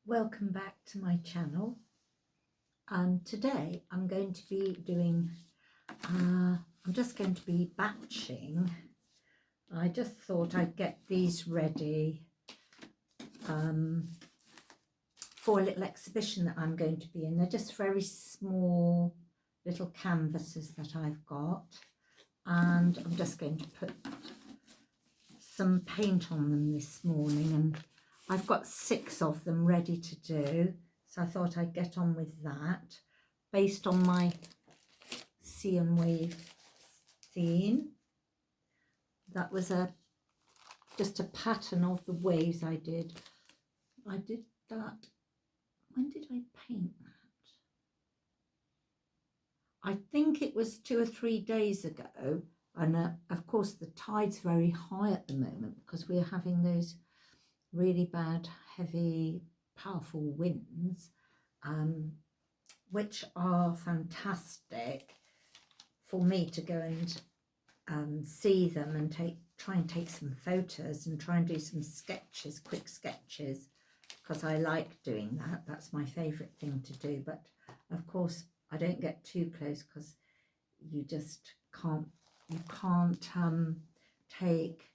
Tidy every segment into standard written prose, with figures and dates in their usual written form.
Welcome back to my channel. Today I'm going to be doing, I'm just going to be batching. I just thought I'd get these ready for a little exhibition that I'm going to be in. They're just very small little canvases that I've got, and I'm just going to put some paint on them this morning, and I've got 6 of them ready to do, so I thought I'd get on with that based on my sea and wave theme. That was just a pattern of the waves I did. I did that. When did I paint that? I think it was 2 or 3 days ago, and of course the tide's very high at the moment because we're having those really bad, heavy, powerful winds, which are fantastic for me to go and see them and try and take some photos and try and do some sketches, quick sketches, because I like doing that. That's my favourite thing to do. But of course I don't get too close because you just can't take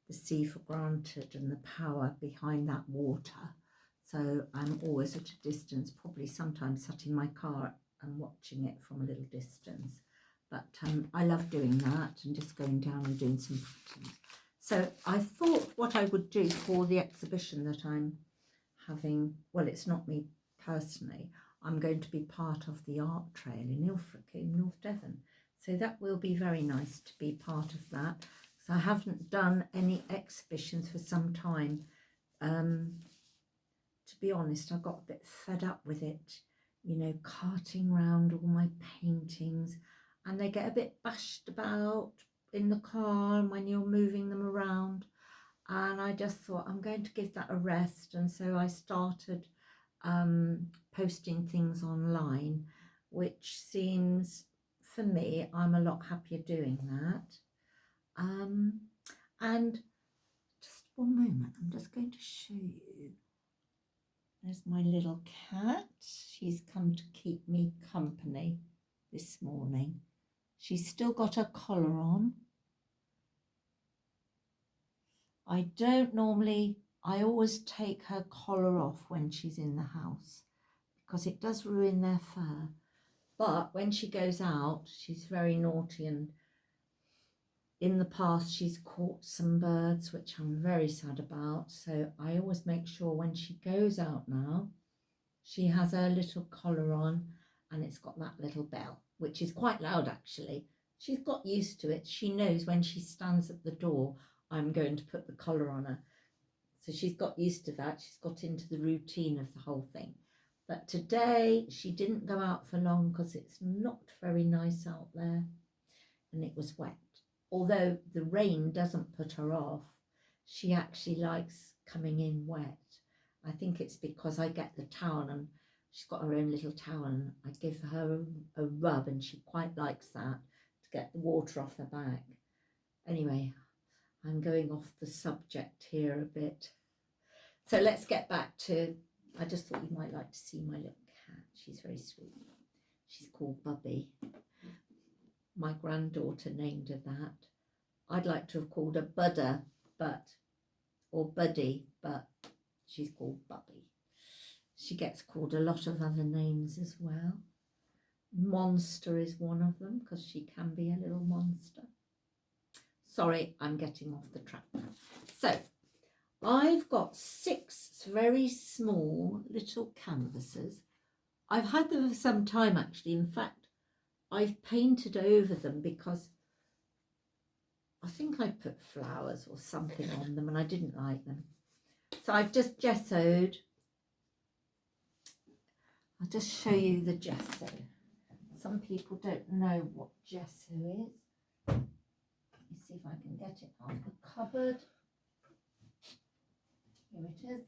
the sea for granted and the power behind that water. So I'm always at a distance, probably sometimes sat in my car and watching it from a little distance. But I love doing that and just going down and doing some patterns. So I thought what I would do for the exhibition that I'm having, well, it's not me personally, I'm going to be part of the art trail in Ilfracombe in North Devon. So that will be very nice to be part of that. So I haven't done any exhibitions for some time. To be honest, I got a bit fed up with it, you know, carting round all my paintings, and they get a bit bashed about in the car and when you're moving them around. And I just thought I'm going to give that a rest, and so I started posting things online, which seems, for me, I'm a lot happier doing that. And just one moment, I'm just going to show you. There's my little cat. She's come to keep me company this morning. She's still got her collar on. I always take her collar off when she's in the house because it does ruin their fur. But when she goes out, she's very naughty, and in the past she's caught some birds, which I'm very sad about. So I always make sure when she goes out now, she has her little collar on, and it's got that little bell, which is quite loud actually. She's got used to it. She knows when she stands at the door, I'm going to put the collar on her. So she's got used to that. She's got into the routine of the whole thing. But today she didn't go out for long because it's not very nice out there and it was wet. Although the rain doesn't put her off, she actually likes coming in wet. I think it's because I get the towel, and she's got her own little towel, and I give her a rub, and she quite likes that to get the water off her back. Anyway, I'm going off the subject here a bit. So let's get back to, I just thought you might like to see my little cat. She's very sweet. She's called Bubby. My granddaughter named her that. I'd like to have called her Budder, or Buddy, but she's called Bubby. She gets called a lot of other names as well. Monster is one of them because she can be a little monster. Sorry, I'm getting off the track now. So I've got 6 very small little canvases. I've had them for some time actually. In fact, I've painted over them because I think I put flowers or something on them and I didn't like them. So I've just gessoed. I'll just show you the gesso. Some people don't know what gesso is. Let me see if I can get it out of the cupboard. Here it is.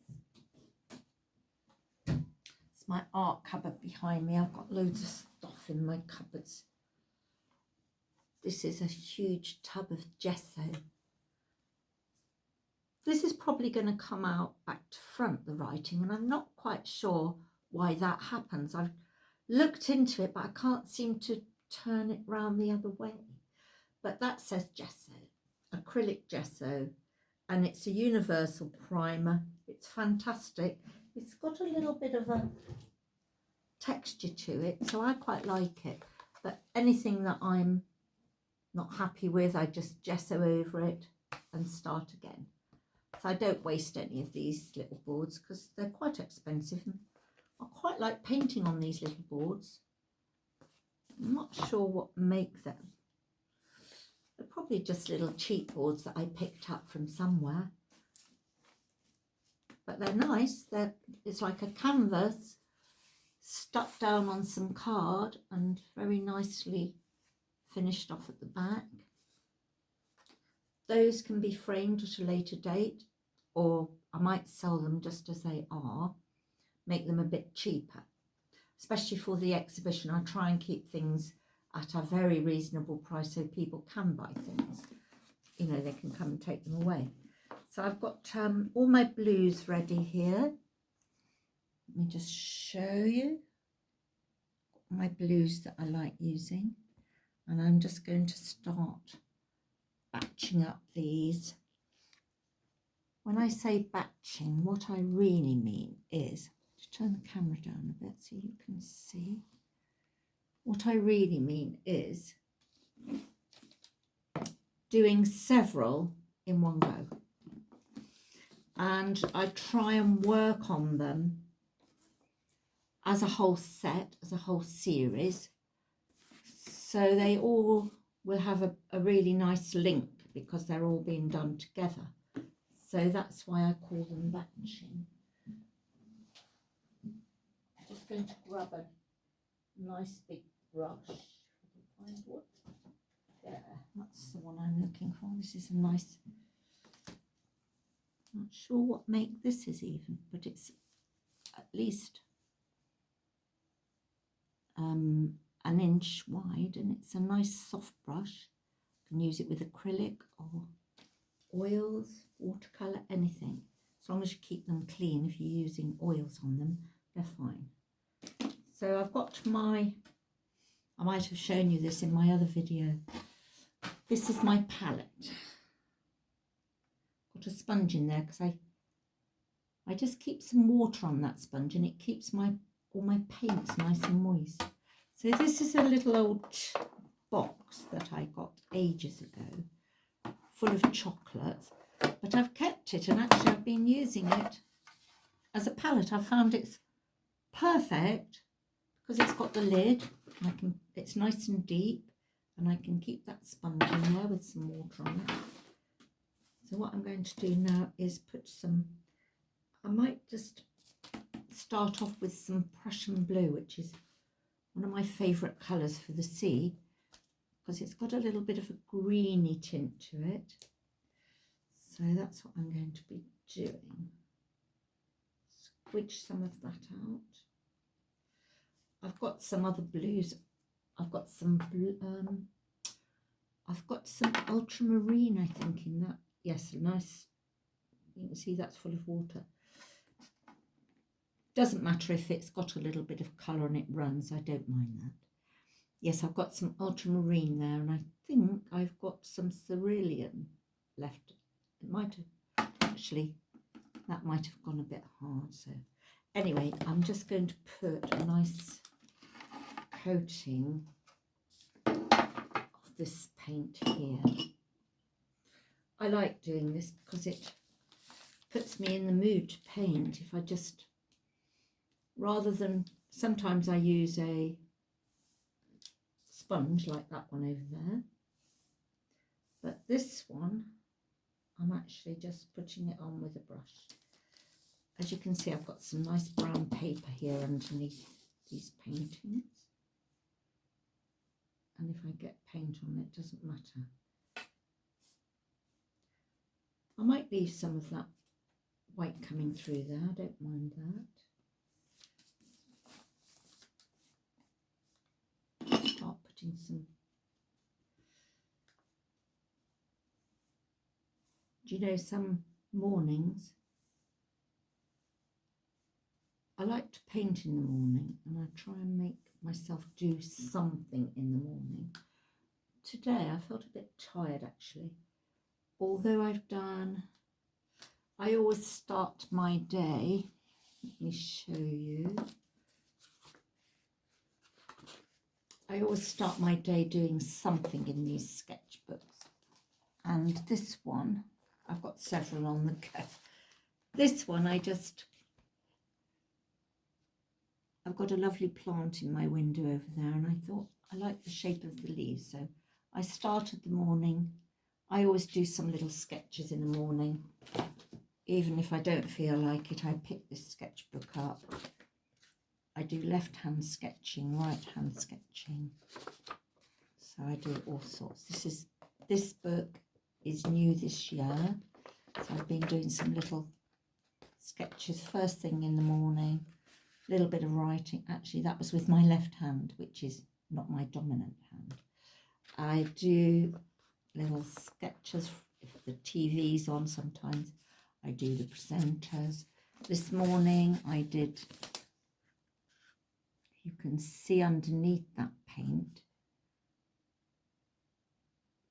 It's my art cupboard behind me. I've got loads of stuff in my cupboards. This is a huge tub of gesso. This is probably going to come out back to front, the writing, and I'm not quite sure why that happens. I've looked into it, but I can't seem to turn it round the other way. But that says gesso, acrylic gesso, and it's a universal primer. It's fantastic. It's got a little bit of a texture to it, so I quite like it. But anything that I'm not happy with, I just gesso over it and start again. So I don't waste any of these little boards because they're quite expensive, and I quite like painting on these little boards. I'm not sure what make them. They're probably just little cheap boards that I picked up from somewhere. But they're nice. It's like a canvas stuck down on some card and very nicely finished off at the back. Those can be framed at a later date, or I might sell them just as they are, make them a bit cheaper. Especially for the exhibition, I try and keep things at a very reasonable price so people can buy things. You know, they can come and take them away. So I've got all my blues ready here. Let me just show you my blues that I like using. And I'm just going to start batching up these. When I say batching, what I really mean is, just turn the camera down a bit so you can see. What I really mean is doing several in one go. And I try and work on them as a whole set, as a whole series, so they all will have a really nice link because they're all being done together. So that's why I call them batching. I'm just going to grab a nice big brush. If I can find one. There, that's the one I'm looking for. This is a nice, not sure what make this is even, but it's at least an inch wide, and it's a nice soft brush. You can use it with acrylic or oils, watercolour, anything. As long as you keep them clean. If you're using oils on them, they're fine. So I've got I might have shown you this in my other video. This is my palette. Got a sponge in there because I just keep some water on that sponge, and it keeps all my paints nice and moist. So this is a little old box that I got ages ago, full of chocolates, but I've kept it, and actually I've been using it as a palette. I found it's perfect because it's got the lid, and it's nice and deep, and I can keep that sponge in there with some water on it. So what I'm going to do now is put I might just start off with some Prussian blue, which is one of my favourite colours for the sea, because it's got a little bit of a greeny tint to it. So that's what I'm going to be doing. Squidge some of that out. I've got some other blues. I've got some blue, I've got some ultramarine, I think, in that. Yes, a nice, you can see that's full of water. Doesn't matter if it's got a little bit of colour and it runs, I don't mind that. Yes, I've got some ultramarine there, and I think I've got some cerulean left. It might have, actually, that might have gone a bit hard. So anyway, I'm just going to put a nice coating of this paint here. I like doing this because it puts me in the mood to paint. If I just, rather than, sometimes I use a sponge like that one over there, but this one I'm actually just putting it on with a brush. As you can see, I've got some nice brown paper here underneath these paintings, and if I get paint on it, doesn't matter. I might leave some of that white coming through there, I don't mind that. Start putting some, do you know, some mornings, I like to paint in the morning, and I try and make myself do something in the morning. Today I felt a bit tired actually, although I always start my day, let me show you, I always start my day doing something in these sketchbooks. And this one, I've got several on the go. This one I've got a lovely plant in my window over there, and I thought I like the shape of the leaves, so I started the morning. I always do some little sketches in the morning. Even if I don't feel like it, I pick this sketchbook up. I do left-hand sketching, right-hand sketching. So I do all sorts. This book is new this year. So I've been doing some little sketches first thing in the morning. A little bit of writing. Actually, that was with my left hand, which is not my dominant hand. I do little sketches if the TV's on sometimes. I do the presenters. This morning I did, you can see underneath that paint,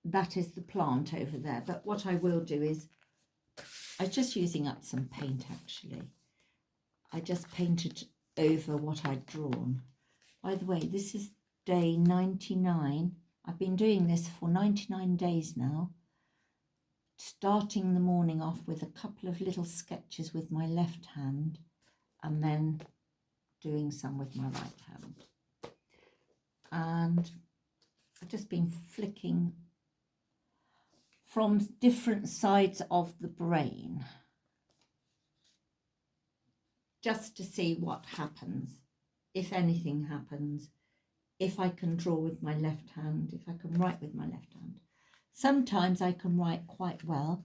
that is the plant over there. But what I will do is, I'm just using up some paint actually. I just painted over what I'd drawn. By the way, this is day 99. I've been doing this for 99 days now. Starting the morning off with a couple of little sketches with my left hand and then doing some with my right hand. And I've just been flicking from different sides of the brain just to see what happens, if anything happens, if I can draw with my left hand, if I can write with my left hand. Sometimes I can write quite well.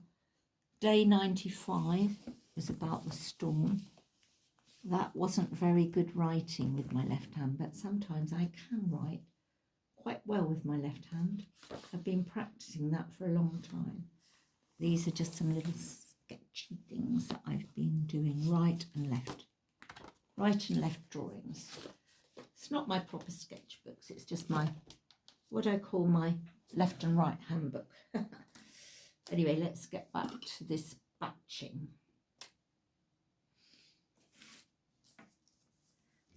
Day 95 is about the storm. That wasn't very good writing with my left hand, but sometimes I can write quite well with my left hand. I've been practicing that for a long time. These are just some little sketchy things that I've been doing, right and left drawings. It's not my proper sketchbooks, it's just my, what I call my left and right handbook. Anyway, let's get back to this batching.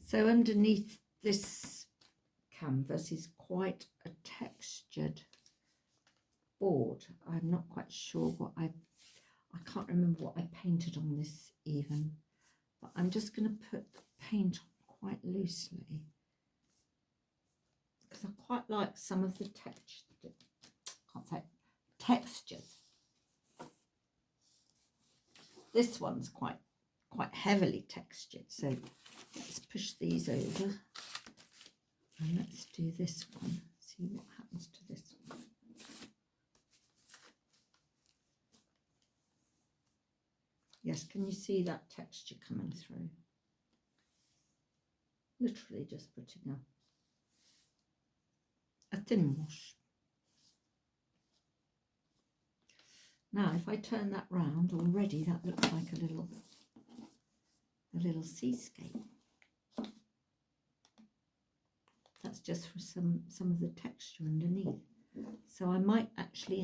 So underneath this canvas is quite a textured board. I'm not quite sure what I can't remember what I painted on this even, but I'm just going to put the paint on quite loosely because I quite like some of the textures. This one's quite heavily textured, so let's push these over and let's do this one, see what happens to this one. Yes, can you see that texture coming through? Literally just putting a thin wash. Now, if I turn that round, already that looks like a little seascape. That's just for some of the texture underneath. So I might actually